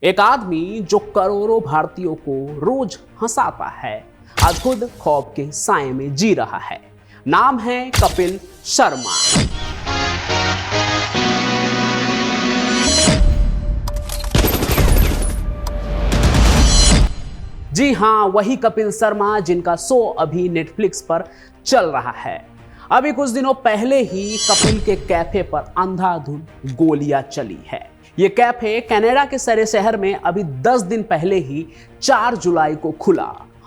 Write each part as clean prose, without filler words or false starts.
एक आदमी जो करोड़ों भारतीयों को रोज हंसाता है, आज खुद खौफ के साए में जी रहा है। नाम है कपिल शर्मा। जी हां, वही कपिल शर्मा जिनका शो अभी नेटफ्लिक्स पर चल रहा है। अभी कुछ दिनों पहले ही कपिल के कैफे पर अंधाधुंध गोलियां चली है। ये कैफे कनाडा के सरे शहर में अभी 10 दिन पहले ही 4 जुलाई को खुला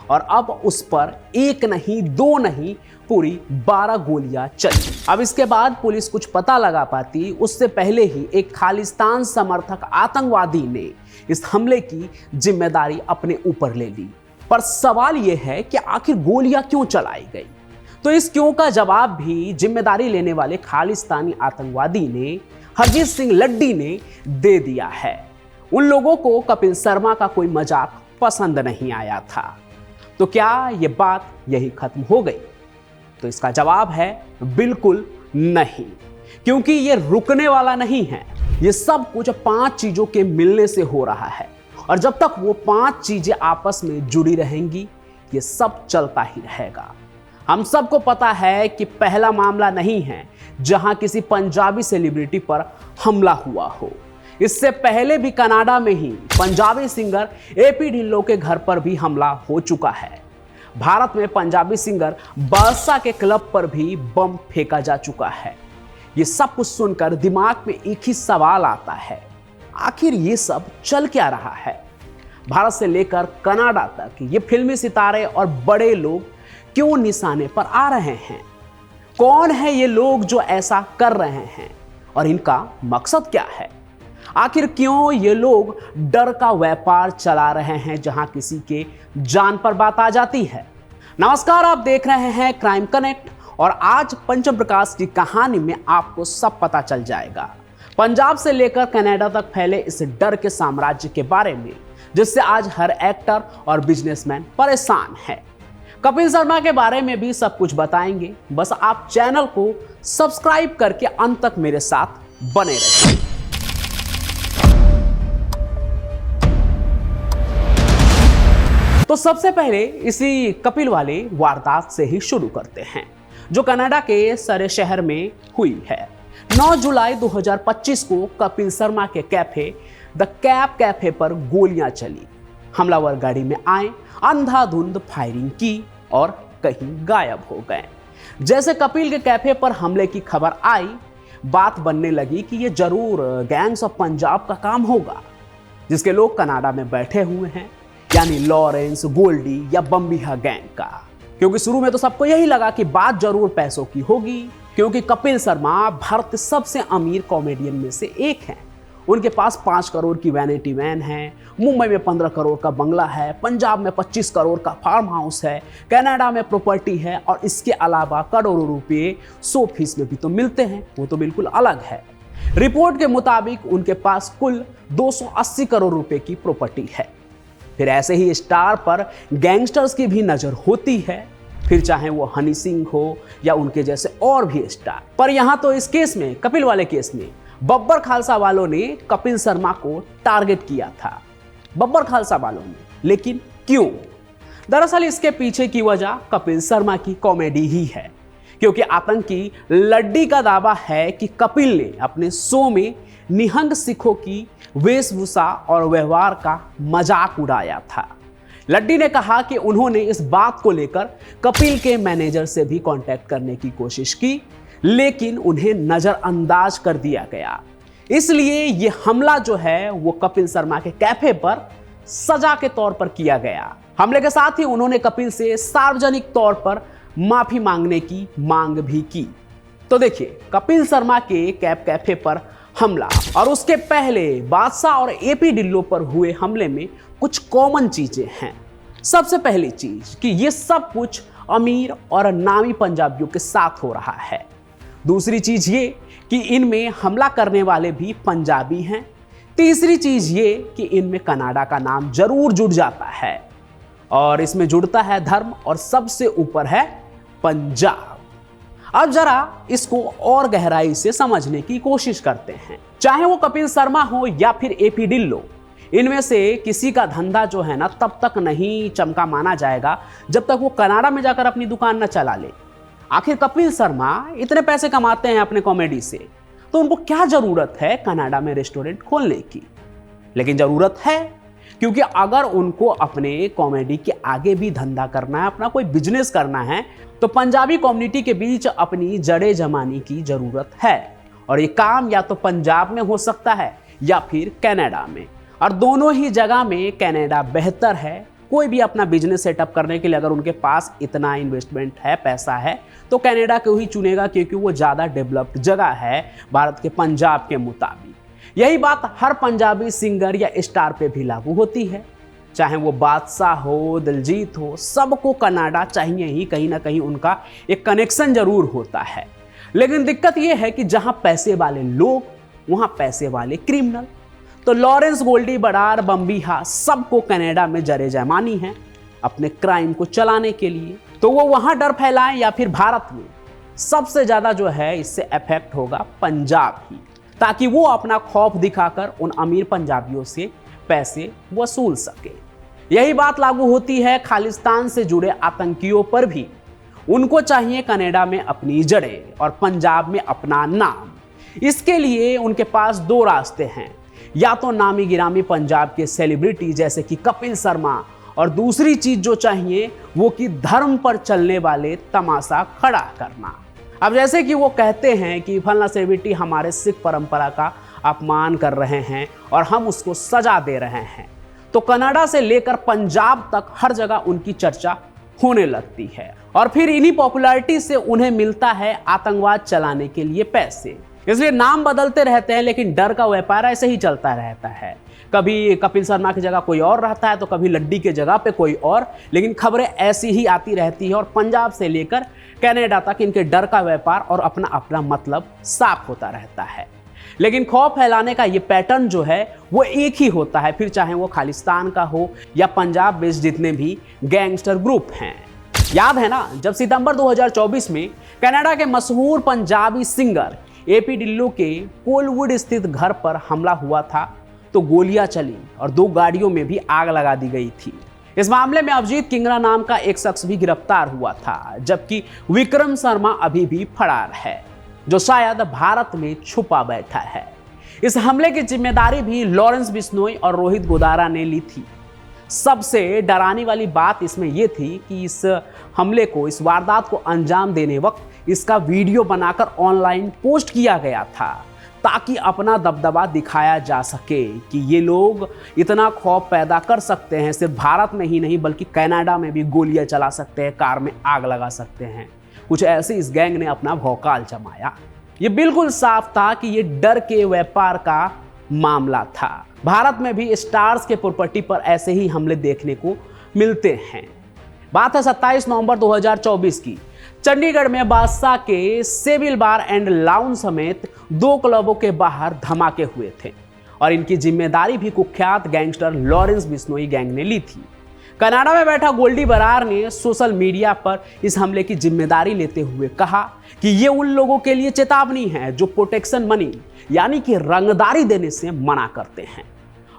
और अब उस पर एक नहीं, दो नहीं, पूरी 12 गोलियां चली। अब इसके बाद पुलिस कुछ पता लगा पाती उससे पहले ही एक खालिस्तान समर्थक आतंकवादी ने इस हमले की जिम्मेदारी अपने ऊपर ले ली। पर सवाल यह है कि आखिर गोलियां क्यों चलाई गई? तो इस क्यों का जवाब भी जिम्मेदारी लेने वाले खालिस्तानी आतंकवादी ने, हरजीत सिंह लड्डी ने दे दिया है। उन लोगों को कपिल शर्मा का कोई मजाक पसंद नहीं आया था। तो क्या यह बात यही खत्म हो गई? तो इसका जवाब है बिल्कुल नहीं, क्योंकि यह रुकने वाला नहीं है। यह सब कुछ 5 चीजों के मिलने से हो रहा है और जब तक वो 5 चीजें आपस में जुड़ी रहेंगी, यह सब चलता ही रहेगा। हम सबको पता है कि पहला मामला नहीं है जहां किसी पंजाबी सेलिब्रिटी पर हमला हुआ हो। इससे पहले भी कनाडा में ही पंजाबी सिंगर एपी ढिल्लों के घर पर भी हमला हो चुका है। भारत में पंजाबी सिंगर बादशाह के क्लब पर भी बम फेंका जा चुका है। ये सब कुछ सुनकर दिमाग में एक ही सवाल आता है, आखिर ये सब चल क्या रहा है? भारत से लेकर कनाडा तक ये फिल्मी सितारे और बड़े लोग क्यों निशाने पर आ रहे हैं? कौन है ये लोग जो ऐसा कर रहे हैं और इनका मकसद क्या है? आखिर क्यों ये लोग डर का व्यापार चला रहे हैं जहां किसी के जान पर बात आ जाती है? नमस्कार, आप देख रहे हैं क्राइम कनेक्ट और आज पंचम प्रकाश की कहानी में आपको सब पता चल जाएगा। पंजाब से लेकर कनाडा तक फैले इस डर के साम्राज्य के बारे में, जिससे आज हर एक्टर और बिजनेसमैन परेशान है। कपिल शर्मा के बारे में भी सब कुछ बताएंगे। बस आप चैनल को सब्सक्राइब करके अंत तक मेरे साथ बने रहिए। तो सबसे पहले इसी कपिल वाले वारदात से ही शुरू करते हैं, जो कनाडा के सरे शहर में हुई है। 9 जुलाई 2025 को कपिल शर्मा के कैफे द कैप कैफे पर गोलियां चली। हमलावर गाड़ी में आए, अंधाधुंध फायरिंग की और कहीं गायब हो गए। जैसे कपिल के कैफे पर हमले की खबर आई, बात बनने लगी कि यह जरूर गैंग्स ऑफ पंजाब का काम होगा, जिसके लोग कनाडा में बैठे हुए हैं, यानी लॉरेंस, गोल्डी या बम्बिहा गैंग का। क्योंकि शुरू में तो सबको यही लगा कि बात जरूर पैसों की होगी, क्योंकि कपिल शर्मा भारत के सबसे अमीर कॉमेडियन में से एक हैं। उनके पास 5 करोड़ की वैनिटी वैन है, मुंबई में 15 करोड़ का बंगला है, पंजाब में 25 करोड़ का फार्म हाउस है, कनाडा में प्रॉपर्टी है और इसके अलावा करोड़ों रुपए शो फीस में भी तो मिलते हैं, वो तो बिल्कुल अलग है। रिपोर्ट के मुताबिक उनके पास कुल 280 करोड़ रुपए की प्रॉपर्टी है। फिर ऐसे ही स्टार पर गैंगस्टर्स की भी नजर होती है, फिर चाहे वो हनी सिंह हो या उनके जैसे और भी स्टार। पर यहां तो इस केस में, कपिल वाले केस में, बब्बर खालसा वालों ने कपिल शर्मा को टारगेट किया था। बब्बर खालसा वालों ने, लेकिन क्यों? दरअसल इसके पीछे की वजह कपिल शर्मा की कॉमेडी ही है, क्योंकि आतंकी लड्डी का दावा है कि कपिल ने अपने शो में निहंग सिखों की वेशभूषा और व्यवहार का मजाक उड़ाया था। लड्डी ने कहा कि उन्होंने इस बात को लेकर कपिल के मैनेजर से भी कांटेक्ट करने की कोशिश की, लेकिन उन्हें नजरअंदाज कर दिया गया। इसलिए यह हमला जो है वो कपिल शर्मा के कैफे पर सजा के तौर पर किया गया। हमले के साथ ही उन्होंने कपिल से सार्वजनिक तौर पर माफी मांगने की मांग भी की। तो देखिए, कपिल शर्मा के कैप कैफे पर हमला और उसके पहले बादशाह और एपी ढिल्लों पर हुए हमले में कुछ कॉमन चीजें हैं। सबसे पहली चीज कि ये सब कुछ अमीर और नामी पंजाबियों के साथ हो रहा है। दूसरी चीज ये कि इनमें हमला करने वाले भी पंजाबी हैं। तीसरी चीज ये कि इनमें कनाडा का नाम जरूर जुड़ जाता है और इसमें जुड़ता है धर्म और सबसे ऊपर है पंजाब। अब जरा इसको और गहराई से समझने की कोशिश करते हैं। चाहे वो कपिल शर्मा हो या फिर एपी ढिल्लों, इनमें से किसी का धंधा जो है ना तब तक नहीं चमका माना जाएगा जब तक वो कनाडा में जाकर अपनी दुकान न चला ले। आखिर कपिल शर्मा इतने पैसे कमाते हैं अपने कॉमेडी से, तो उनको क्या जरूरत है कनाडा में रेस्टोरेंट खोलने की। लेकिन जरूरत है, क्योंकि अगर उनको अपने कॉमेडी के आगे भी धंधा करना है, अपना कोई बिजनेस करना है, तो पंजाबी कम्युनिटी के बीच अपनी जड़ें जमाने की जरूरत है। और ये काम या तो पंजाब में हो सकता है या फिर कनाडा में, और दोनों ही जगह में कनाडा बेहतर है। कोई भी अपना बिजनेस सेटअप करने के लिए अगर उनके पास इतना इन्वेस्टमेंट है, पैसा है, तो कनाडा को ही चुनेगा, क्योंकि वो ज़्यादा डेवलप्ड जगह है भारत के पंजाब के मुताबिक। यही बात हर पंजाबी सिंगर या स्टार पे भी लागू होती है, चाहे वो बादशाह हो, दिलजीत हो, सबको कनाडा चाहिए ही। कहीं ना कहीं उनका एक कनेक्शन जरूर होता है। लेकिन दिक्कत यह है कि जहां पैसे वाले लोग वहां पैसे वाले क्रिमिनल। तो लॉरेंस गोल्डी बरार बम्बीहा सबको कनाडा में जरे जमानी है अपने क्राइम को चलाने के लिए। तो वो वहां डर फैलाएं या फिर भारत में, सबसे ज्यादा जो है इससे इफेक्ट होगा पंजाब ही, ताकि वो अपना खौफ दिखाकर उन अमीर पंजाबियों से पैसे वसूल सके। यही बात लागू होती है खालिस्तान से जुड़े आतंकियों पर भी। उनको चाहिए कनाडा में अपनी जड़ें और पंजाब में अपना नाम। इसके लिए उनके पास दो रास्ते हैं, या तो नामी गिरामी पंजाब के सेलिब्रिटी जैसे कि कपिल शर्मा, और दूसरी चीज जो चाहिए वो कि धर्म पर चलने वाले तमाशा खड़ा करना। अब जैसे कि वो कहते हैं कि फलना सेलिब्रिटी हमारे सिख परंपरा का अपमान कर रहे हैं और हम उसको सजा दे रहे हैं, तो कनाडा से लेकर पंजाब तक हर जगह उनकी चर्चा होने लगती है। और फिर इन्हीं पॉपुलैरिटी से उन्हें मिलता है आतंकवाद चलाने के लिए पैसे। इसलिए नाम बदलते रहते हैं, लेकिन डर का व्यापार ऐसे ही चलता रहता है। कभी कपिल शर्मा की जगह कोई और रहता है, तो कभी लड्डी की जगह पे कोई और, लेकिन खबरें ऐसी ही आती रहती है। और पंजाब से लेकर कनाडा तक इनके डर का व्यापार और अपना अपना मतलब साफ होता रहता है। लेकिन खौफ फैलाने का ये पैटर्न जो है वो एक ही होता है, फिर चाहे वो खालिस्तान का हो या पंजाब बेस्ड जितने भी गैंगस्टर ग्रुप हैं। याद है ना, जब सितंबर 2024 में कनाडा के मशहूर पंजाबी सिंगर एपी ढिल्लो के कोलवुड स्थित घर पर हमला हुआ था, तो गोलियां चली और 2 गाड़ियों में भी आग लगा दी गई थी। इस मामले में अभिजीत किंगरा नाम का एक शख्स भी गिरफ्तार हुआ था, जबकि विक्रम शर्मा अभी भी फरार है, जो शायद भारत में छुपा बैठा है। इस हमले की जिम्मेदारी भी लॉरेंस बिश्नोई और रोहित गोदारा ने ली थी। सबसे डराने वाली बात इसमें यह थी कि इस हमले को, इस वारदात को अंजाम देने वक्त इसका वीडियो बनाकर ऑनलाइन पोस्ट किया गया था, ताकि अपना दबदबा दिखाया जा सके कि ये लोग इतना खौफ पैदा कर सकते हैं। सिर्फ भारत में ही नहीं बल्कि कनाडा में भी गोलियां चला सकते हैं, कार में आग लगा सकते हैं। कुछ ऐसे इस गैंग ने अपना भौकाल जमाया। ये बिल्कुल साफ था कि ये डर के व्यापार का मामला था। भारत में भी स्टार्स के प्रॉपर्टी पर ऐसे ही हमले देखने को मिलते हैं। बात है 27 नवंबर 2024 की। चंडीगढ़ में बादशाह के सेविल बार एंड लाउंज समेत 2 क्लबों के बाहर धमाके हुए थे, और इनकी जिम्मेदारी भी कुख्यात गैंगस्टर लॉरेंस बिश्नोई गैंग ने ली थी। कनाडा में बैठा गोल्डी बरार ने सोशल मीडिया पर इस हमले की जिम्मेदारी लेते हुए कहा कि ये उन लोगों के लिए चेतावनी है जो प्रोटेक्शन मनी यानी कि रंगदारी देने से मना करते हैं।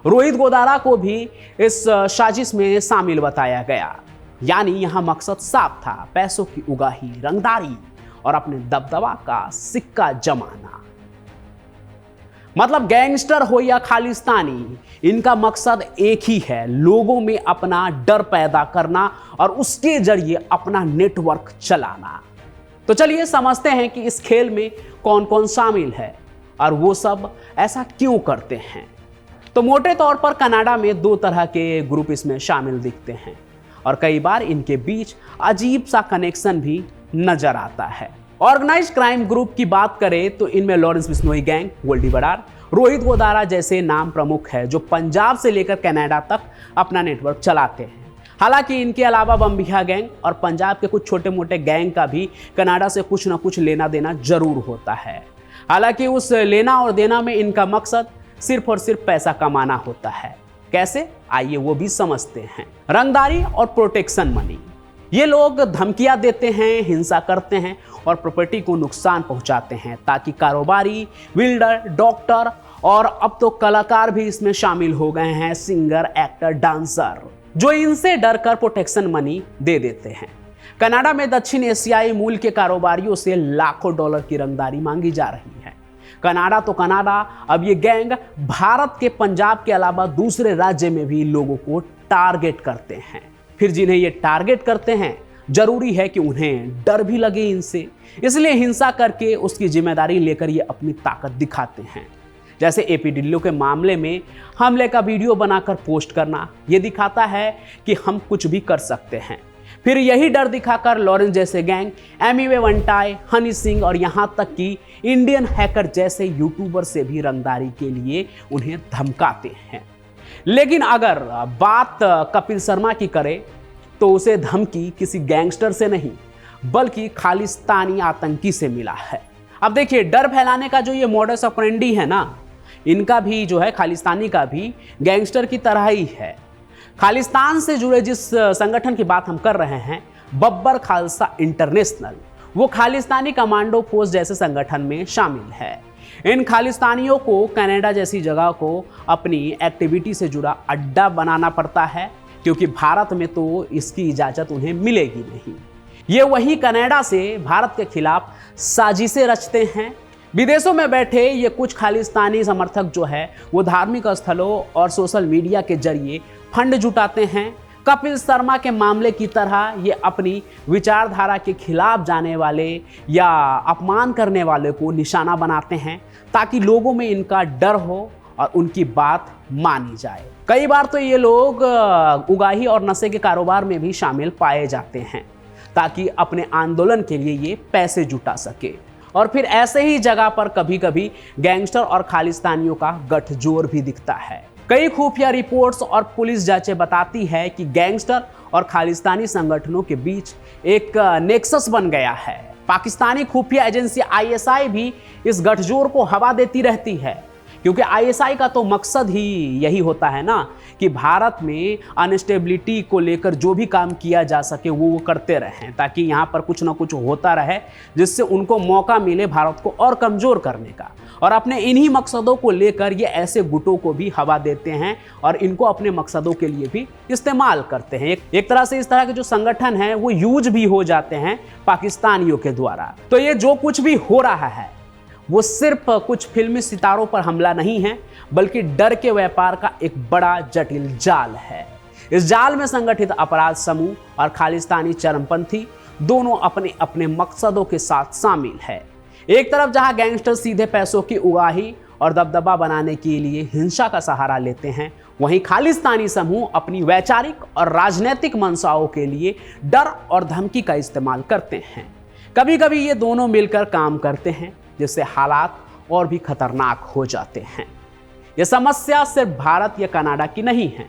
रोहित गोदारा को भी इस साजिश में शामिल बताया गया, यानी यहां मकसद साफ था, पैसों की उगाही, रंगदारी और अपने दबदबा का सिक्का जमाना। मतलब गैंगस्टर हो या खालिस्तानी, इनका मकसद एक ही है, लोगों में अपना डर पैदा करना और उसके जरिए अपना नेटवर्क चलाना। तो चलिए समझते हैं कि इस खेल में कौन कौन शामिल है और वो सब ऐसा क्यों करते हैं। तो मोटे तौर पर कनाडा में 2 तरह के ग्रुप इसमें शामिल दिखते हैं, और कई बार इनके बीच अजीब सा कनेक्शन भी नजर आता है। ऑर्गेनाइज्ड क्राइम ग्रुप की बात करें तो इनमें लॉरेंस बिश्नोई गैंग, गोल्डी बरार, रोहित गोदारा जैसे नाम प्रमुख है, जो पंजाब से लेकर कनाडा तक अपना नेटवर्क चलाते हैं। हालांकि इनके अलावा बम्बीहा गैंग और पंजाब के कुछ छोटे मोटे गैंग का भी कनाडा से कुछ ना कुछ लेना देना जरूर होता है। हालांकि उस लेना और देना में इनका मकसद सिर्फ और सिर्फ पैसा कमाना होता है। कैसे, आइए वो भी समझते हैं। रंगदारी और प्रोटेक्शन मनी। ये लोग धमकियां देते हैं, हिंसा करते हैं और प्रॉपर्टी को नुकसान पहुंचाते हैं, ताकि कारोबारी, बिल्डर, डॉक्टर और अब तो कलाकार भी इसमें शामिल हो गए हैं, सिंगर, एक्टर, डांसर, जो इनसे डरकर प्रोटेक्शन मनी दे देते हैं। कनाडा में दक्षिण एशियाई मूल के कारोबारियों से लाखों डॉलर की रंगदारी मांगी जा रही है। कनाडा तो कनाडा, अब ये गैंग भारत के पंजाब के अलावा दूसरे राज्य में भी लोगों को टारगेट करते हैं। फिर जिन्हें ये टारगेट करते हैं, जरूरी है कि उन्हें डर भी लगे इनसे, इसलिए हिंसा करके उसकी जिम्मेदारी लेकर ये अपनी ताकत दिखाते हैं। जैसे एपी ढिल्लों के मामले में हमले का वीडियो बनाकर पोस्ट करना, ये दिखाता है कि हम कुछ भी कर सकते हैं। फिर यही डर दिखाकर लॉरेंस जैसे गैंग, एमिवे वंटाई, हनी सिंह और यहां तक कि इंडियन हैकर जैसे यूट्यूबर से भी रंगदारी के लिए उन्हें धमकाते हैं। लेकिन अगर बात कपिल शर्मा की करें तो उसे धमकी किसी गैंगस्टर से नहीं बल्कि खालिस्तानी आतंकी से मिला है। अब देखिए, डर फैलाने का जो ये मॉडस ऑपरेंडी है ना, इनका भी जो है खालिस्तानी का भी गैंगस्टर की तरह ही है। खालिस्तान से जुड़े जिस संगठन की बात हम कर रहे हैं, बब्बर खालसा इंटरनेशनल, वो खालिस्तानी कमांडो फोर्स जैसे संगठन में शामिल है। इन खालिस्तानियों को कनाडा जैसी जगह को अपनी एक्टिविटी से जुड़ा अड्डा बनाना पड़ता है, क्योंकि भारत में तो इसकी इजाजत उन्हें मिलेगी नहीं। ये वही कनाडा से भारत के खिलाफ साजिशें रचते हैं। विदेशों में बैठे ये कुछ खालिस्तानी समर्थक जो है वो धार्मिक स्थलों और सोशल मीडिया के जरिए फंड जुटाते हैं। कपिल शर्मा के मामले की तरह ये अपनी विचारधारा के खिलाफ जाने वाले या अपमान करने वाले को निशाना बनाते हैं, ताकि लोगों में इनका डर हो और उनकी बात मानी जाए। कई बार तो ये लोग उगाही और नशे के कारोबार में भी शामिल पाए जाते हैं, ताकि अपने आंदोलन के लिए ये पैसे जुटा सके। और फिर ऐसे ही जगह पर कभी कभी गैंगस्टर और खालिस्तानियों का गठजोड़ भी दिखता है। कई खुफिया रिपोर्ट्स और पुलिस जांचें बताती है कि गैंगस्टर और खालिस्तानी संगठनों के बीच एक नेक्सस बन गया है। पाकिस्तानी खुफिया एजेंसी आईएसआई भी इस गठजोड़ को हवा देती रहती है, क्योंकि आईएसआई का तो मकसद ही यही होता है ना कि भारत में अनस्टेबिलिटी को लेकर जो भी काम किया जा सके वो करते रहें, ताकि यहाँ पर कुछ ना कुछ होता रहे जिससे उनको मौका मिले भारत को और कमज़ोर करने का। और अपने इन्हीं मकसदों को लेकर ये ऐसे गुटों को भी हवा देते हैं और इनको अपने मकसदों के लिए भी इस्तेमाल करते हैं। एक तरह से इस तरह के जो संगठन हैं वो यूज भी हो जाते हैं पाकिस्तानियों के द्वारा। तो ये जो कुछ भी हो रहा है वो सिर्फ कुछ फिल्मी सितारों पर हमला नहीं है, बल्कि डर के व्यापार का एक बड़ा जटिल जाल है। इस जाल में संगठित अपराध समूह और खालिस्तानी चरमपंथी दोनों अपने अपने मकसदों के साथ शामिल है। एक तरफ जहां गैंगस्टर सीधे पैसों की उगाही और दबदबा बनाने के लिए हिंसा का सहारा लेते हैं, वहीं खालिस्तानी समूह अपनी वैचारिक और राजनीतिक मंशाओं के लिए डर और धमकी का इस्तेमाल करते हैं। कभी कभी ये दोनों मिलकर काम करते हैं, जिससे हालात और भी खतरनाक हो जाते हैं। यह समस्या सिर्फ भारत या कनाडा की नहीं है,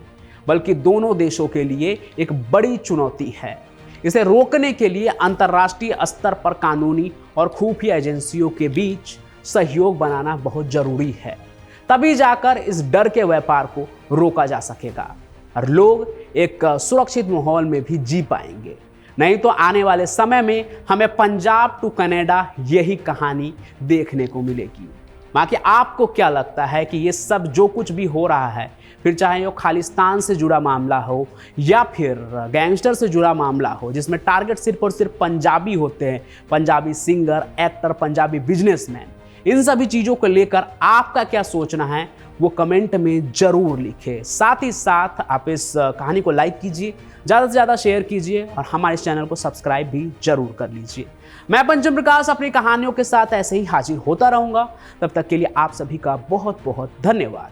बल्कि दोनों देशों के लिए एक बड़ी चुनौती है। इसे रोकने के लिए अंतर्राष्ट्रीय स्तर पर कानूनी और खुफिया एजेंसियों के बीच सहयोग बनाना बहुत जरूरी है। तभी जाकर इस डर के व्यापार को रोका जा सकेगा और लोग एक सुरक्षित माहौल में भी जी पाएंगे। नहीं तो आने वाले समय में हमें पंजाब टू कनाडा यही कहानी देखने को मिलेगी। बाकी आपको क्या लगता है कि ये सब जो कुछ भी हो रहा है, फिर चाहे वो खालिस्तान से जुड़ा मामला हो या फिर गैंगस्टर से जुड़ा मामला हो, जिसमें टारगेट सिर्फ और सिर्फ पंजाबी होते हैं, Punjabi singer, actor, Punjabi businessman, इन सभी चीज़ों को लेकर आपका क्या सोचना है वो कमेंट में जरूर लिखें। साथ ही साथ आप इस कहानी को लाइक कीजिए, ज़्यादा से ज़्यादा शेयर कीजिए और हमारे इस चैनल को सब्सक्राइब भी जरूर कर लीजिए। मैं पंचम प्रकाश अपनी कहानियों के साथ ऐसे ही हाजिर होता रहूँगा। तब तक के लिए आप सभी का बहुत बहुत धन्यवाद।